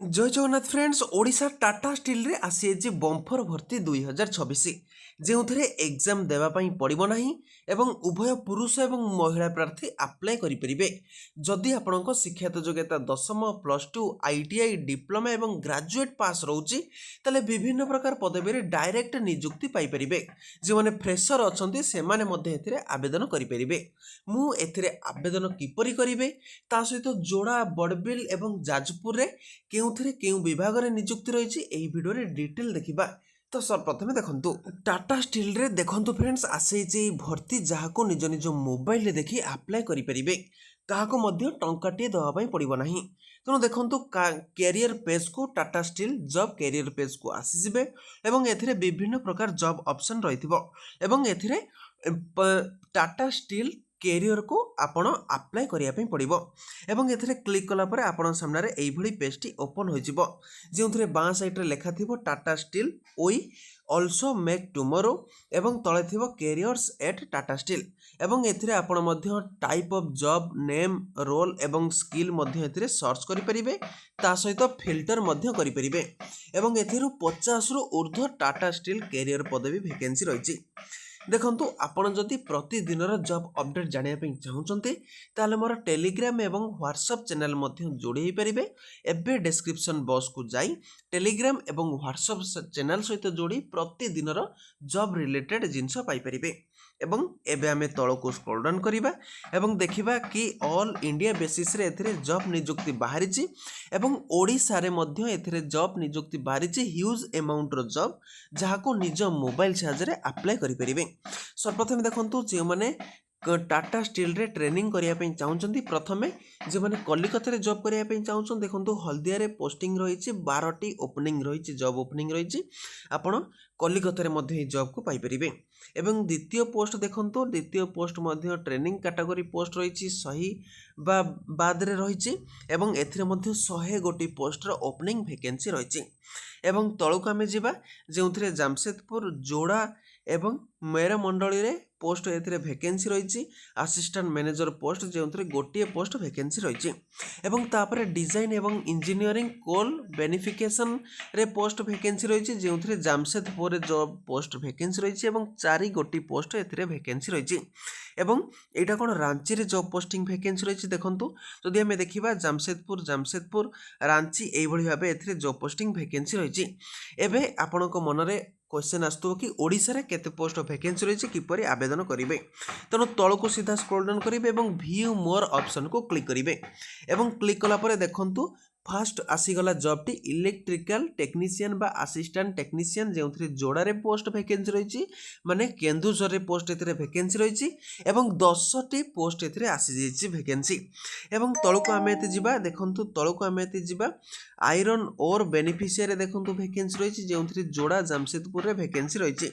जय Jagannath friends Odisha Tata steel रे आसी बम्फर भर्ती 2026 जो एग्जाम देवाई पड़ो ना एवं उभय पुरुष एवं महिला प्रार्थी आप्लाय करेंगे जदि आपण शिक्षागत योग्यता दशम +2 ITI डिप्लोमा एवं ग्रेजुएट पास रोचे ताले विभिन्न प्रकार पदवी डायरेक्ट नियुक्ति पाइपर जो मैंने फ्रेशर अच्छा से आवेदन करेंगे मुझे आवेदन किपरि करेंगे ता सहित जोड़ा बड़बिल एवं जाजपुर रे केउथिरे केउ विभाग रे नियुक्ति रही भिडियो रे डिटेल देखिबा। तो सर्वप्रथमे देखंतु टाटा स्टील रे देखंतु फ्रेंड्स आसे भर्ती जहाको निज निज मोबाइल रे देखि अप्लाई करि परिबे काहाको मध्य टंकाटिए दवा पई पड़िबो नाही। तेणु देखंतु कैरियर पेज को Tata Steel job career page को आसी जिवे एवं एथिरे विभिन्न प्रकार जॉब ऑप्शन रहिथिबो एवं एथिरे टाटा स्टील कैरियर को आपण अप्लाई करिया पे पड़िबो एवं एथिरे क्लिक कला परे आपण सामने रे एई भली पेजटी ओपन हो जिवो जेउथरे बां साइड रे लेखा थिबो Tata steel we also make tomorrow एवं तळे थिबो कैरियर्स एट टाटा स्टील एवं एथिरे आपण मध्य type of job name role एवं स्किल मध्य एथिरे सर्च करि परिबे ता सहित फिल्टर मध्य करि परिबे एवं एथिरु 50 रु ऊर्ध्व टाटा स्टील कैरियर पदवी वैकेंसी रहिछि। देखंतु आपण जदि प्रतिदिन जॉब अपडेट जानिया पे चाहूचंते ताले मोर टेलीग्राम एवं व्हाट्सएप चैनल मध्य जोड़ी ही परिबे एबे डिस्क्रिप्शन बॉक्स को जाई टेलीग्राम एवं व्हाट्सएप चैनल सहित जोड़ी प्रतिदिन जॉब रिलेटेड जिंस पाई परिबे एवं एबे आमे तळ को स्क्रॉल डाउन करिबा एवं देखिबा कि ऑल इंडिया बेसिस रे एथिरे जॉब नियुक्ति बाहरिछि एवं ओडिसा रे मध्य एथिरे जॉब नियुक्ति बाहरिछि ह्यूज अमाउंट रो जॉब जहाको निज मोबाइल साहाय्य अप्लाई करि परिबे। सर्वप्रथम देखंतु जे माने टाटा स्टील रे ट्रेनिंग करिया पे चाहउचंती प्रथमे जे माने कलिकता रे जॉब करिया पे चाहउचन देखंतु हल्दिया रे पोस्टिंग रहिछि 12टी ओपनिंग रहिछि जॉब ओपनिंग रहिछि आपण कलिकता रे मध्ये जॉब को पाई परिबे एवं द्वितीय पोस्ट देखंतु द्वितीय पोस्ट मध्ये ट्रेनिंग कैटेगरी पोस्ट रहिछि सही बा बाद रे रहिछि एवं एथिरे मध्ये 100 गोटी पोस्ट रो ओपनिंग वैकेंसी रहिछि एवं तळुक आमे जिबा जेउथरे जामशेदपुर जोड़ा एवं मेर मंडली रे पोस्ट एथिरे वैकेंसी रहिछि असिस्टेंट मैनेजर पोस्ट जेउथरे गोटिए पोस्ट वैकेंसी रहिछि एवं तापरे डिजाइन एवं इंजीनियरिंग कोल बेनिफिकेशन रे पोस्ट वैकेंसी रहिछि जेउथरे जामशेदपुर रे जॉब पोस्ट वैकेंसी रहिछि एवं 4 गोटी पोस्ट एथिरे वैकेंसी रहिछि एवं एटा कोन रांची रे जॉब पोस्टिंग वैकेंसी रहिछि देखंतु जदि हमें देखिबा जामशेदपुर रांची एई भली भाबे एथिरे जॉब पोस्टिंग वैकेंसी रहिछि। एबे आपनको मनरे क्वेश्चन आसतो कि ओडिसा रे केते पोस्ट वैकेंसी रहिछि किपरि आवेदन करिवे तेणु तळको सीधा स्क्रॉल डाउन करिवे एवं व्यू मोर ऑप्शन को क्लिक करिवे एवं क्लिक कला परे देखंतु फास्ट आसीगला जॉब टी इलेक्ट्रिकल टेक्नीशियन बा असिस्टेंट टेक्नीशियन जेउथरे जोड़ा रे पोस्ट वैकेंसी रहिछि माने केन्दुझर रे पोस्ट एथिरे वैकेंसी रहिछि एवं 10 टी पोस्ट एथिरे आसी जाइछि वैकेंसी एवं तळको आमे एते जिबा देखंतु तळको आमे एते जिबा आयरन ओर बेनिफिशियरी देखंतु वैकेंसी रहिछि जेउथरे जोड़ा जामशेदपुर रे वैकेंसी रहिछि।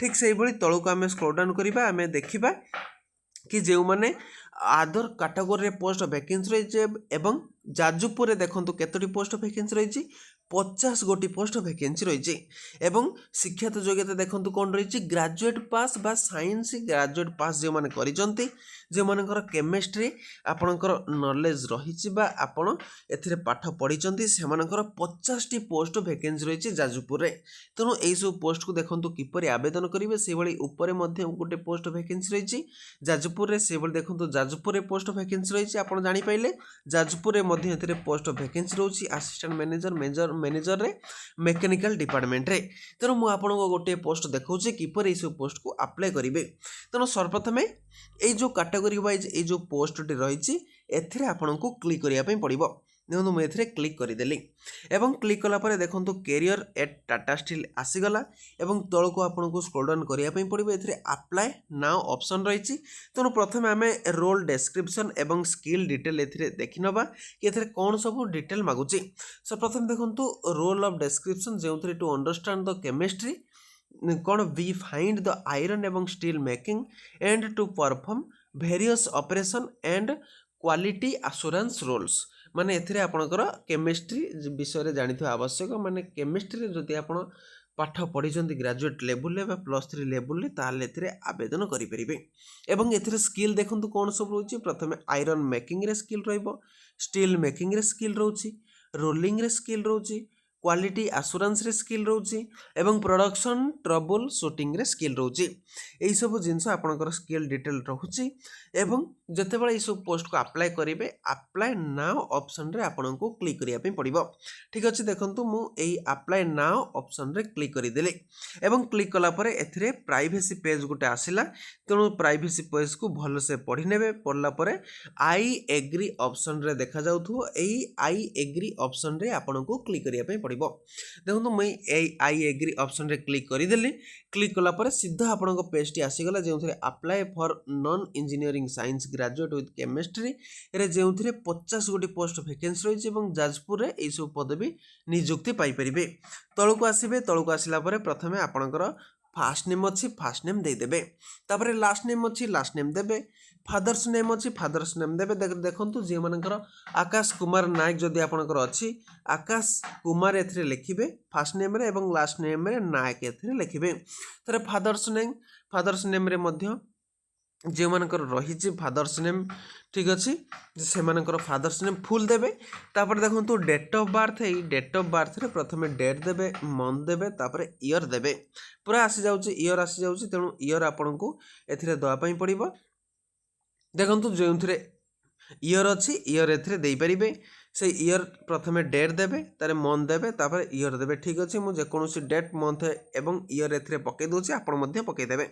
ठीक सेहि भली तळको आमे स्क्रॉल डाउन करिबा आमे देखिबा कि जे माने आदर कैटेगरी रे पोस्ट वैकेंसी रहिछि एवं जाजपुर रे देखंतु केतोटी पोस्ट वैकेंसी रहिछि 50 गोटी पोस्ट वैकेंसी रहिछि एवं शिक्षागत योग्यता देखंतु कोन रहिछि ग्रेजुएट पास बा साइंस ग्रेजुएट पास जे माने करिजंती जे मानकर केमिस्ट्री आपणकर नॉलेज रहिछि बा आपण एथिरे पाठ पढिचंती से मानकर 50 टी पोस्ट वैकेंसी रहिछि जाजपुर रे तेणु एई सब पोस्ट को देखंतु किपरि आवेदन करिवे से भली ऊपर मध्ये गोटे पोस्ट वैकेंसी रहिछि जाजपुर रे से भली देखंतु जाजपुर रे पोस्ट वैकेंसी रहिछि आपण जानि पाइले जाजपुर रे मध्ये एथिरे पोस्ट वैकेंसी रहउछि असिस्टेंट मैनेजर रे मैकेनिकल डिपार्टमेंट रे तेणु मु आपनको गोटे पोस्ट देखौछि किपर एई सब पोस्ट को अप्लाई करिवे तेणु सर्वप्रथमे एई जो कैटेगरी वाइज एई जो पोस्ट टी रहिछि एथिरे आपनको क्लिक करिया पे पड़िबो देखो मुझे एथिरे क्लिक करदेली एवं क्लिक कला परे देखंतु कैरियर एट टाटा स्टील आसीगला एवं तळ को आपनको स्क्रॉल डाउन करिया पे पड़िबो एथिरे अप्लाई नाउ ऑप्शन रहिछि तेणु प्रथमे आमे रोल डिस्क्रिप्शन एवं स्किल डिटेल एथिरे देखिनबा कि एथिरे कोन सब डिटेल मागुछि सो प्रथम देखंतु रोल ऑफ डिस्क्रिप्शन जेउथरे टू अंडरस्टैंड द केमिस्ट्री कौन वी फाइंड द आयरन एवं steel making and to perform various operation and quality assurance roles माने एथिरे आपणकर केमिस्ट्री विषय रे जानिथि आवश्यक माने केमिस्ट्री रे जदि आपण पाठ पढ़ी ग्रेजुएट लेवल +3 लेवल ताल आवेदन करेंगे एवं एथिरे स्किल देखंतु कौन सब रोचे प्रथमे आयरन मेकिंग रे स्किल रहिबो स्टील मेकिंग रे स्किल रोची रोलिंग रे स्किल रोची, क्वालिटी आश्योरेंस रे स्किल रोची एवं प्रोडक्शन ट्रबल शूटिंग रे स्किल रोची। एई सब जिंस आपनकर स्किल डिटेल रहुची एवं जतेबेले एई सब पोस्ट को अप्लाई करिवे अप्लाई नाउ ऑप्शन रे आपनको क्लिक करिया पे पड़िबो। ठीक अछि, देखंतु मु एई अप्लाई नाउ ऑप्शन रे क्लिक करि देले एवं क्लिक कला परे एथिरे प्राइवेसी पेज गुटे आसिला। तेणु प्राइवेसी पेज को भल से पढ़ी नेबे। पढ़ला परे आई एग्री ऑप्शन रे देखा जाउथु, एई आई एग्री ऑप्शन रे आपनको क्लिक करिया पे पड़िबो। देखंतु मई एई आई एग्री ऑप्शन रे क्लिक करि देली। क्लिक कला परे सीधा आपनको पेज टी आसीगला जेउथरे apply for non engineering science graduate with chemistry रे जेउथरे 50 गोटी पोस्ट वैकेंसी रहिছে এবং जाजपुर रे एई सब पदवी नियुक्ति पाई परिबे। तळको आसीबे, तळको आसिला परे प्रथमे आपनकर फास्ट नेम अच्छी फास्ट नेम दे देबे, तापरे लास्ट नेम अच्छी लास्ट नेम देबे, फादर्स नेम अच्छी फादर्स नेम देबे। देखंतु जे मानकर आकाश कुमार नायक जदि आपनकर अच्छी आकाश कुमार एथिरे लिखिबे फास्ट नेम रे एवं लास्ट नेम रे नायक एथिरे लिखिबे। तरे फादर्स नेम रे मध्य जे मानकर रही फादर्स नेम ठीक अच्छी से मानकर फादर्स नेम फुल देबे। तापर देखंतु डेट ऑफ बर्थ, एई डेट ऑफ बर्थ रे प्रथमे डेट देबे, मंथ देबे, तापर ईयर देबे। पूरा आसी जाउची ईयर आसी जाउची, तेणु ईयर आपनकु एथिरे दवा पई पड़िबो। देखंतु जेउथरे ईयर अच्छी ईयर एथिरे देई परिबे। से ईयर प्रथमे डेट देबे, तारे मंथ देबे, तापर ईयर देबे। ठीक अच्छे, मुझे जेकोसी डेट मंथ एवं ईयर एथिरे पके दोछि, आपण मध्य पके देबे।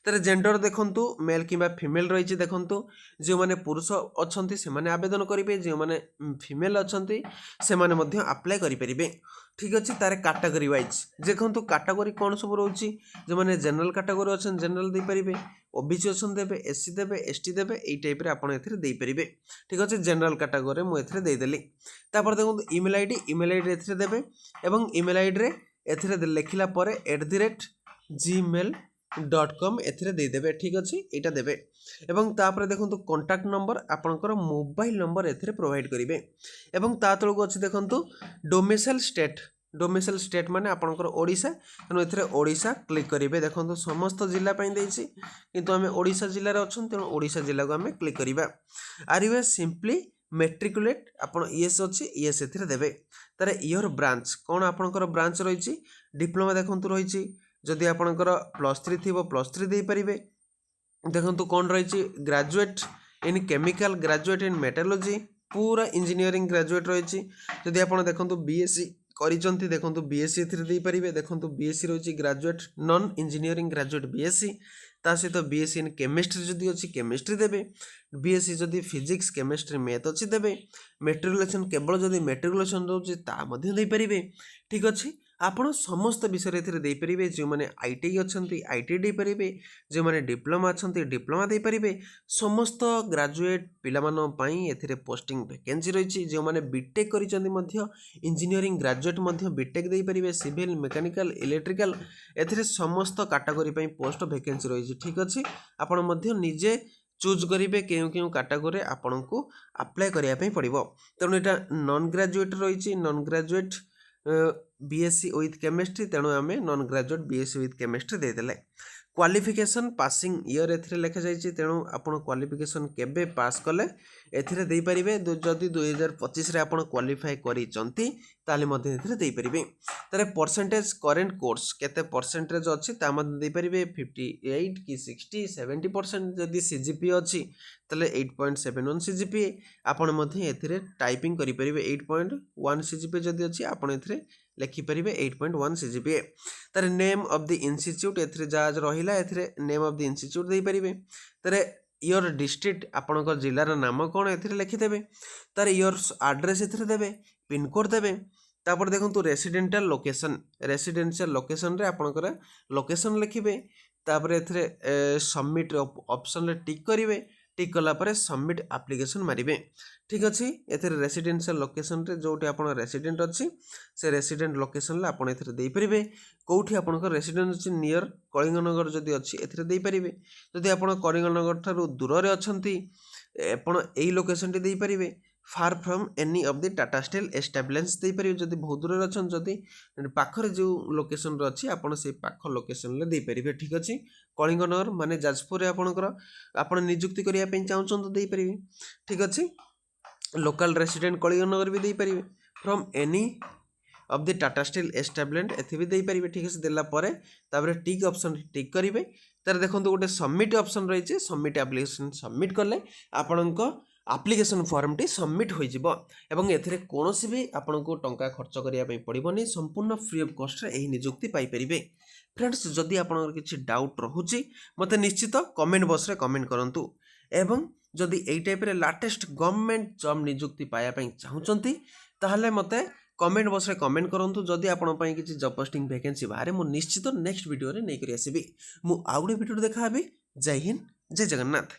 तारे जेंडर देखंतु मेल किबा फीमेल रहिछि। देखंतु जे माने पुरुष अछंती से माने आवेदन करिवे, जे माने फीमेल अछंती से माने मध्य अप्लाई करि परिबे। ठीक अच्छे, तारे कैटेगरी वाइज देखंतु कैटेगरी कोन सब रहउछि, जे माने जनरल कैटेगरी अछन जनरल दे परिबे, ओबीसी अछन देबे, एससी देबे, एसटी देबे, एई टाइप रे आपण एथिरे देई परिबे। ठीक अच्छे, जनरल कैटेगरी मु एथिरे देई देली। तापर देखंतु ईमेल आईडी एथिरे देबे एवं ईमेल आईडी रे एथिरे लिखिला परे @gmail.com एथिरे दे देबे। ठीक अछि, एटा देबे एवं तापर देखंतु कांटेक्ट नंबर आपनकर मोबाइल नंबर एथिरे प्रोवाइड करिवे एवं ता तळको अछि देखंतु डोमिसाइल स्टेट माने आपनकर ओडिसा, तेणु एथिरे ओडिसा क्लिक करिवे। देखंतु समस्त जिल्ला पई देछि, किंतु हमें ओडिसा जिल्ला रे अछन, तेणु ओडिसा जिल्ला को हमें क्लिक करिवा। आर यू सिंपली मेट्रिकुलेट आपण ईएस अच्छी ईएस एथिरे देबे। तारे ईयर ब्रांच कोन आपनकर ब्रांच रहिछि, डिप्लोमा देखंतु रहिछि, जदि आपनकर +3 थिबो +3 देई परिबे। देखंतु कोन रहिछि graduate in chemical, graduate in metallurgy, पूरा इंजीनियरिंग ग्रेजुएट रहिछि। जदि आपण देखंतु बीएससी करिसंती, देखंतु बीएससी एथिरे देई परिबे। देखंतु बीएससी रहिछि graduate non engineering graduate BSc, ता सहित बीएससी इन केमिस्ट्री जदि अच्छी केमिस्ट्री देबे, बीएससी जदि फिजिक्स केमिस्ट्री मैथ अच्छी देबे, मेट्रिकुलेशन केवल जदि मेट्रिकुलेशन रोचे ता मध्य देई परिबे। ठीक अच्छे, आपण समस्त विषय एथिरे देई परिबे। जो माने आईटीआई अछंती आईटीआई देई परिबे, जो माने डिप्लोमा अछंती डिप्लोमा देई परिबे। समस्त ग्रेजुएट पिलामानो पई एथिरे पोस्टिंग वैकेंसी रहिछि। जो माने बीटेक करिसंती मध्य इंजीनियरिंग ग्रेजुएट मध्य बीटेक देई परिबे, सिविल मैकेनिकल इलेक्ट्रिकल एथिरे समस्त कैटेगरी पई पोस्ट वैकेंसी रहिछि। ठीक अछि, आपण मध्य निजे चूज करेंगे केउ केउ कैटेगरी आपको अप्लाई करने पड़ो। तेणु यहाँ नॉन ग्रेजुएट रही, non graduate BSc with chemistry, तेणु आम non graduate BSc with chemistry देदेले। क्वालिफिकेशन पासिंग ईयर एथिरे लिखा जाइए, तेणु आपण क्वालिफिकेशन केबे पास कले एथिरे दे पारिबे। जदि 2025 रे आपण क्वालिफाई करिसंती ताले मध्ये एथिरे दे पारिबे। तारे परसेंटेज करेंट कोर्स केते परसेंटेज अछि ता मध्ये दे पारिबे। 58 कि 60 70% जदि सीजीपीए अछि ताले 8.71 सीजीपीए आपण मध्ये एथिरे टाइपिंग करि पारिबे। 8.1 सीजीपीए जदि अछि आपण एथिरे लिखि पारिबे 8.1 सीजीपीए। तारे नेम ऑफ द इंस्टीट्यूट एथिरे जाज रहिला, एथिरे नेम ऑफ द इंस्टीट्यूट दे पारिबे। तारे योर डिस्ट्रिक्ट आपणकर जिलार नाम कौन एथिरे लिखिदेबे। तार योर एड्रेस एथिरे देबे, पिन कोड देबे। तापर देखंतु रेसिडेंशियल लोकेशन रे आपणकर लोकेशन लिखिबे। तापर एथिरे सबमिट ऑप्शन रे टिक करिवे। टिक कला परे सबमिट एप्लिकेशन मारिबे। ठीक अछि, एथिरे रेसिडेंशियल लोकेशन रे जोटी आपण रेसिडेंट अछि से रेसिडेंट लोकेशन ला आपण एथिरे देई परिबे। कोठी आपणकर रेसिडेंट अछि नियर कलिंगनगर जदि अछि एथिरे देई परिबे। जदि आपण कलिंगनगर थारु दूर रे अछंती आपण एई लोकेशन टी देई परिबे। Far from any of the Tata steel establish देई परिबे। जदि बहुत दूर रे अछन, जदि पाखरे जो लोकेशन रे अछि आपण से पाख लोकेशन ले देई परिबे। ठीक अछि, कलिंगनगर माने जाजपुर रे आपणकर आपण नियुक्ति करिया पे चाहउछन तो देई परिबे। ठीक अछि, लोकल रेसिडेंट कलिंगनगर भी देई परिबे। From any of the Tata steel establishment एथि भी देपारे ठीक है देला परे तापर टिक ऑप्शन टिक करेंगे तार देखो गोटे सबमिट ऑप्शन रही सबमिट एप्लिकेशन सबमिट कले आपणक आप्लिकेसन फॉर्मटी सबमिट हो एथेर कौन भी आपन को टंका खर्च करने पड़ोनी संपूर्ण फ्री ऑफ कॉस्ट यही निजुक्ति पाइपर फ्रेंड्स जदि आप किसी डाउट रोचे मत निश्चित कमेंट बॉक्स रे कमेंट करूँ एवं जदि यही टाइप लाटेस्ट गवर्नमेंट जॉब निजुक्ति पाइबा चाहूँगी ताहले मते कमेंट बॉक्स रे कमेंट करूँ जदि आपण किसी जॉब पोस्टिंग वैकेंसी बाहर मुझे निश्चित नेक्स्ट वीडियो रे नहीं करी आसीबी मु आउ गोटे वीडियो देखा जय हिंद जय जगन्नाथ।